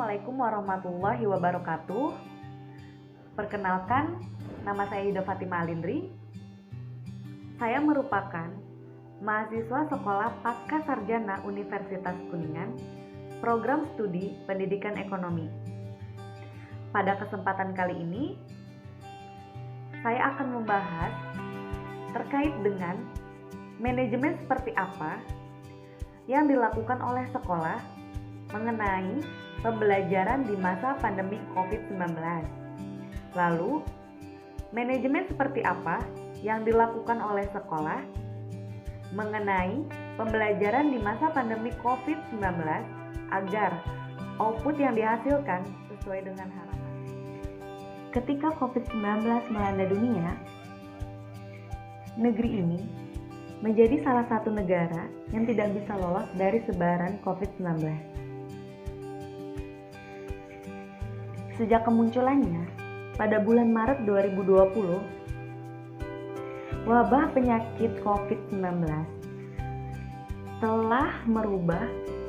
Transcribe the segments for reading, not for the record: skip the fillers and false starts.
Assalamualaikum warahmatullahi wabarakatuh. Perkenalkan, nama saya Ida Fatima Alindri. Saya merupakan mahasiswa Sekolah Pasca Sarjana Universitas Kuningan, Program Studi Pendidikan Ekonomi. Pada kesempatan kali ini, saya akan membahas terkait dengan manajemen seperti apa yang dilakukan oleh sekolah mengenai pembelajaran di masa pandemi COVID-19. Lalu, manajemen seperti apa yang dilakukan oleh sekolah mengenai pembelajaran di masa pandemi COVID-19 agar output yang dihasilkan sesuai dengan harapan. Ketika COVID-19 melanda dunia, negeri ini menjadi salah satu negara yang tidak bisa lolos dari sebaran COVID-19. Sejak kemunculannya pada bulan Maret 2020, wabah penyakit COVID-19 telah merubah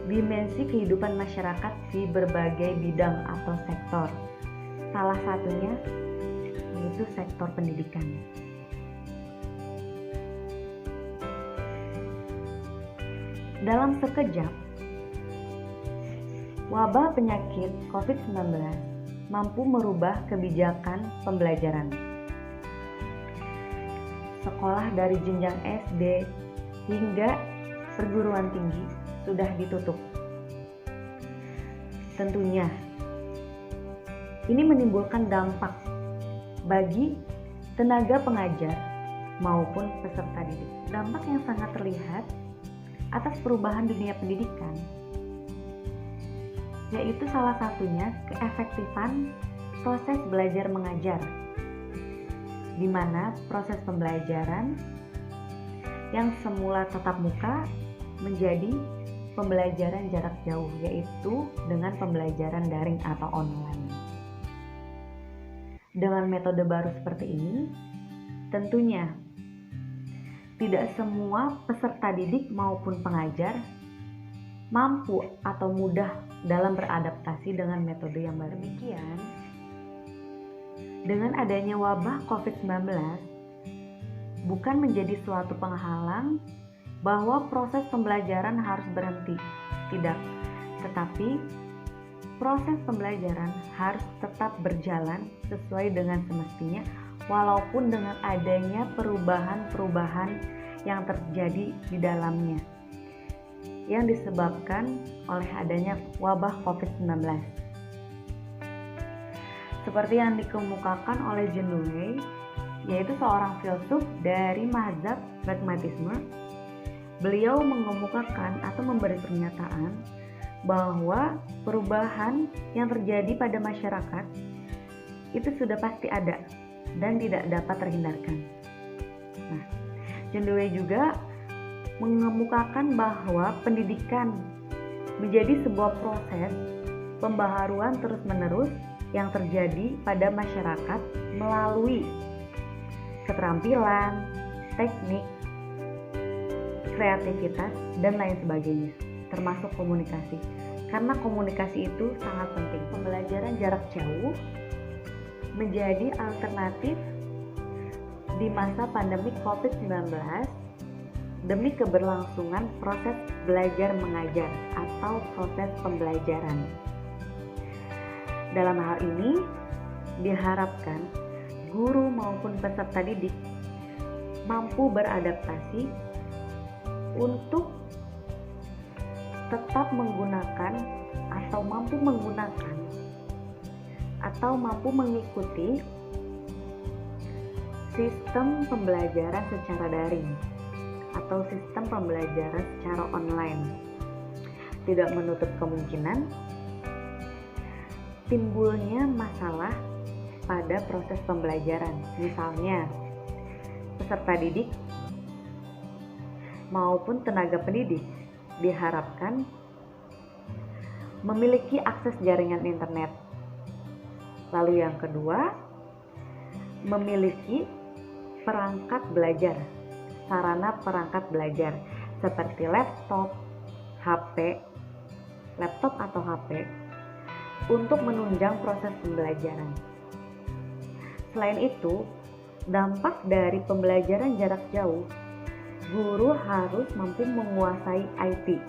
dimensi kehidupan masyarakat di berbagai bidang atau sektor. Salah satunya yaitu sektor pendidikan. Dalam sekejap, wabah penyakit COVID-19 mampu merubah kebijakan pembelajaran. Sekolah dari jenjang SD hingga perguruan tinggi sudah ditutup. Tentunya, ini menimbulkan dampak bagi tenaga pengajar maupun peserta didik. Dampak yang sangat terlihat atas perubahan dunia pendidikan, yaitu salah satunya keefektifan proses belajar mengajar, di mana proses pembelajaran yang semula tatap muka menjadi pembelajaran jarak jauh, yaitu dengan pembelajaran daring atau online. Dengan metode baru seperti ini, tentunya tidak semua peserta didik maupun pengajar mampu atau mudah dalam beradaptasi dengan metode yang baru. Demikian, dengan adanya wabah COVID-19 bukan menjadi suatu penghalang bahwa proses pembelajaran harus berhenti. Tidak, tetapi proses pembelajaran harus tetap berjalan sesuai dengan semestinya, walaupun dengan adanya perubahan-perubahan yang terjadi di dalamnya yang disebabkan oleh adanya wabah COVID-19. Seperti yang dikemukakan oleh John Dewey, yaitu seorang filsuf dari mazhab pragmatisme, beliau mengemukakan atau memberi pernyataan bahwa perubahan yang terjadi pada masyarakat itu sudah pasti ada dan tidak dapat terhindarkan. Nah, John Dewey juga mengemukakan bahwa pendidikan menjadi sebuah proses pembaharuan terus-menerus yang terjadi pada masyarakat melalui keterampilan, teknik, kreativitas, dan lain sebagainya, termasuk komunikasi. Karena komunikasi itu sangat penting. Pembelajaran jarak jauh menjadi alternatif di masa pandemi COVID-19 demi keberlangsungan proses belajar mengajar atau proses pembelajaran. Dalam hal ini, diharapkan guru maupun peserta didik mampu beradaptasi untuk tetap menggunakan atau mampu mengikuti sistem pembelajaran secara daring atau sistem pembelajaran secara online. Tidak menutup kemungkinan timbulnya masalah pada proses pembelajaran. Misalnya, peserta didik maupun tenaga pendidik diharapkan memiliki akses jaringan internet. Lalu yang kedua, memiliki perangkat belajar, sarana perangkat belajar seperti laptop atau HP, untuk menunjang proses pembelajaran. Selain itu, dampak dari pembelajaran jarak jauh, guru harus mampu menguasai IT.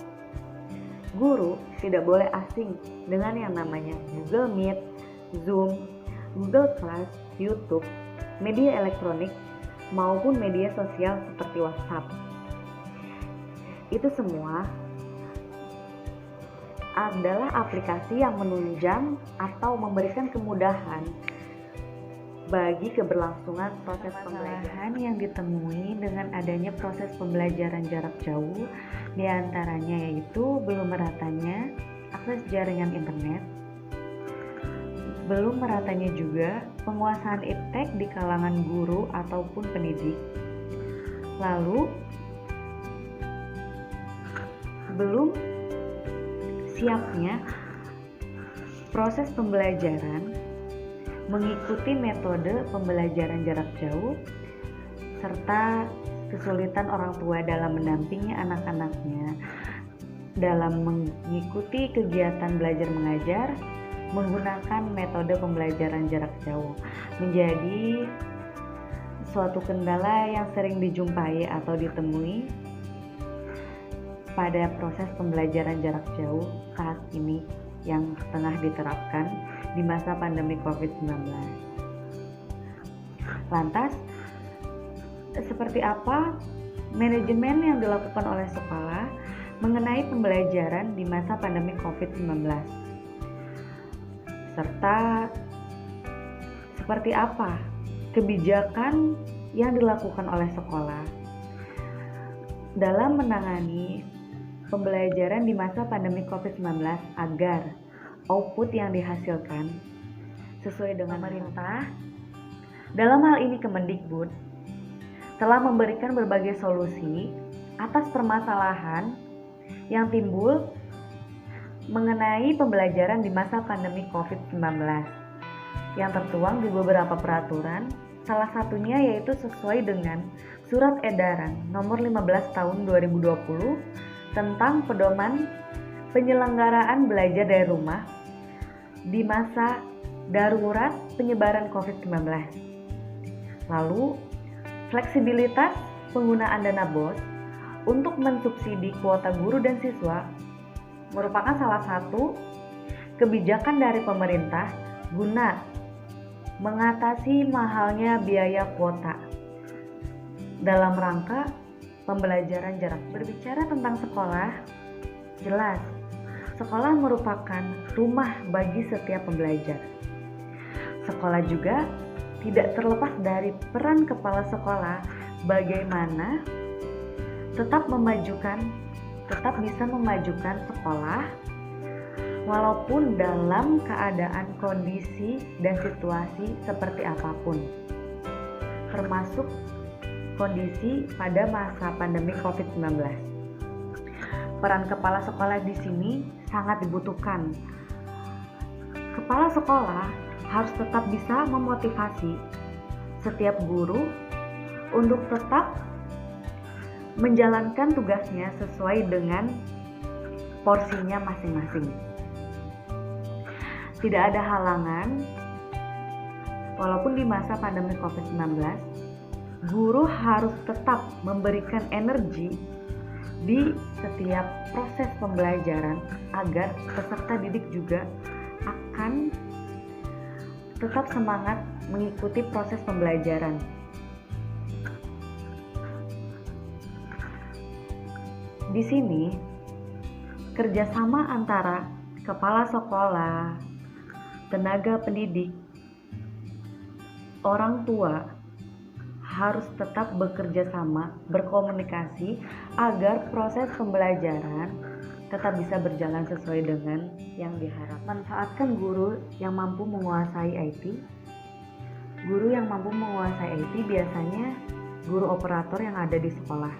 Guru tidak boleh asing dengan yang namanya Google Meet, Zoom, Google Class, YouTube, media elektronik, maupun media sosial seperti WhatsApp. Itu semua adalah aplikasi yang menunjang atau memberikan kemudahan bagi keberlangsungan proses pembelajaran yang ditemui dengan adanya proses pembelajaran jarak jauh, diantaranya yaitu belum meratanya akses jaringan internet, belum meratanya juga penguasaan iptek di kalangan guru ataupun pendidik, lalu belum siapnya proses pembelajaran mengikuti metode pembelajaran jarak jauh, serta kesulitan orang tua dalam mendampingi anak-anaknya dalam mengikuti kegiatan belajar mengajar menggunakan metode pembelajaran jarak jauh menjadi suatu kendala yang sering dijumpai atau ditemui pada proses pembelajaran jarak jauh saat ini yang tengah diterapkan di masa pandemi COVID-19. Lantas, seperti apa manajemen yang dilakukan oleh sekolah mengenai pembelajaran di masa pandemi COVID-19? Serta, seperti apa kebijakan yang dilakukan oleh sekolah dalam menangani pembelajaran di masa pandemi COVID-19 agar output yang dihasilkan sesuai dengan pemerintah. Dalam hal ini Kemendikbud telah memberikan berbagai solusi atas permasalahan yang timbul mengenai pembelajaran di masa pandemi COVID-19 yang tertuang di beberapa peraturan, salah satunya yaitu sesuai dengan Surat Edaran Nomor 15 Tahun 2020 tentang pedoman penyelenggaraan belajar dari rumah di masa darurat penyebaran COVID-19. Lalu, fleksibilitas penggunaan dana BOS untuk mensubsidi kuota guru dan siswa merupakan salah satu kebijakan dari pemerintah guna mengatasi mahalnya biaya kuota dalam rangka pembelajaran jarak jauh. Berbicara tentang sekolah, jelas sekolah merupakan rumah bagi setiap pembelajar. Sekolah juga tidak terlepas dari peran kepala sekolah bagaimana tetap bisa memajukan sekolah walaupun dalam keadaan kondisi dan situasi seperti apapun, termasuk kondisi pada masa pandemi COVID-19. Peran kepala sekolah di sini sangat dibutuhkan. Kepala sekolah harus tetap bisa memotivasi setiap guru untuk tetap menjalankan tugasnya sesuai dengan porsinya masing-masing. Tidak ada halangan, walaupun di masa pandemi COVID-19, guru harus tetap memberikan energi di setiap proses pembelajaran agar peserta didik juga akan tetap semangat mengikuti proses pembelajaran. Di sini, kerjasama antara kepala sekolah, tenaga pendidik, orang tua harus tetap bekerja sama, berkomunikasi agar proses pembelajaran tetap bisa berjalan sesuai dengan yang diharapkan. Manfaatkan guru yang mampu menguasai IT. Guru yang mampu menguasai IT biasanya guru operator yang ada di sekolah.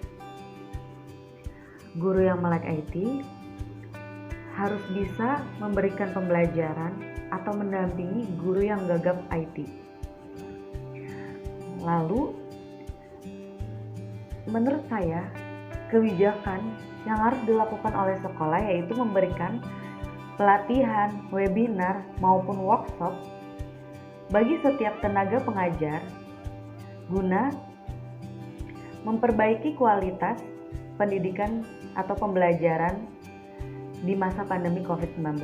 Guru yang melek IT harus bisa memberikan pembelajaran atau mendampingi guru yang gagap IT. Lalu, menurut saya, kebijakan yang harus dilakukan oleh sekolah yaitu memberikan pelatihan, webinar, maupun workshop bagi setiap tenaga pengajar guna memperbaiki kualitas pendidikan atau pembelajaran di masa pandemi COVID-19.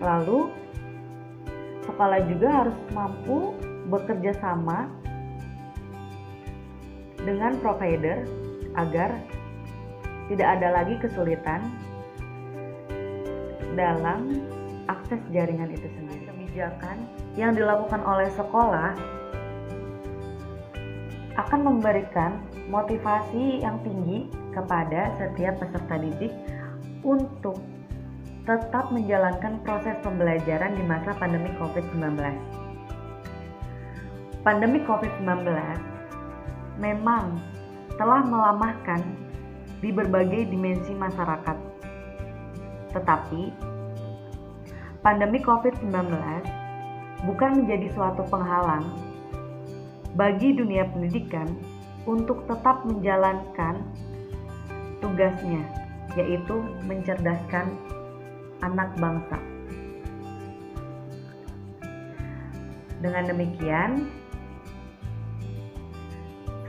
Lalu, sekolah juga harus mampu bekerja sama dengan provider agar tidak ada lagi kesulitan dalam akses jaringan itu sendiri. Kebijakan yang dilakukan oleh sekolah akan memberikan motivasi yang tinggi kepada setiap peserta didik untuk tetap menjalankan proses pembelajaran di masa pandemi COVID-19. Pandemi COVID-19 memang telah melamahkan di berbagai dimensi masyarakat. Tetapi, pandemi COVID-19 bukan menjadi suatu penghalang bagi dunia pendidikan untuk tetap menjalankan tugasnya, yaitu mencerdaskan anak bangsa. Dengan demikian,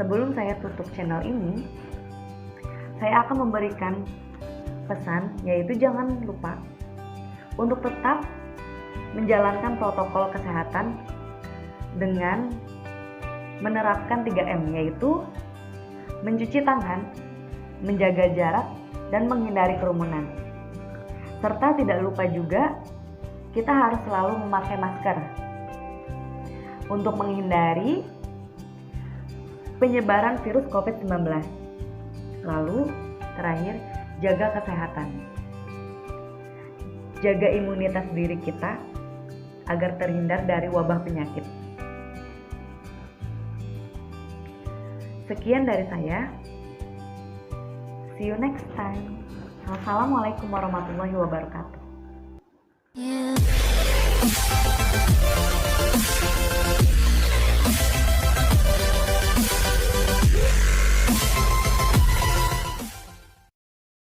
sebelum saya tutup channel ini, saya akan memberikan pesan, yaitu jangan lupa untuk tetap menjalankan protokol kesehatan dengan menerapkan 3M, yaitu mencuci tangan, menjaga jarak, dan menghindari kerumunan. Serta tidak lupa juga, kita harus selalu memakai masker untuk menghindari penyebaran virus COVID-19. Lalu, terakhir, jaga kesehatan. Jaga imunitas diri kita agar terhindar dari wabah penyakit. Sekian dari saya. See you next time. Wassalamualaikum warahmatullahi wabarakatuh.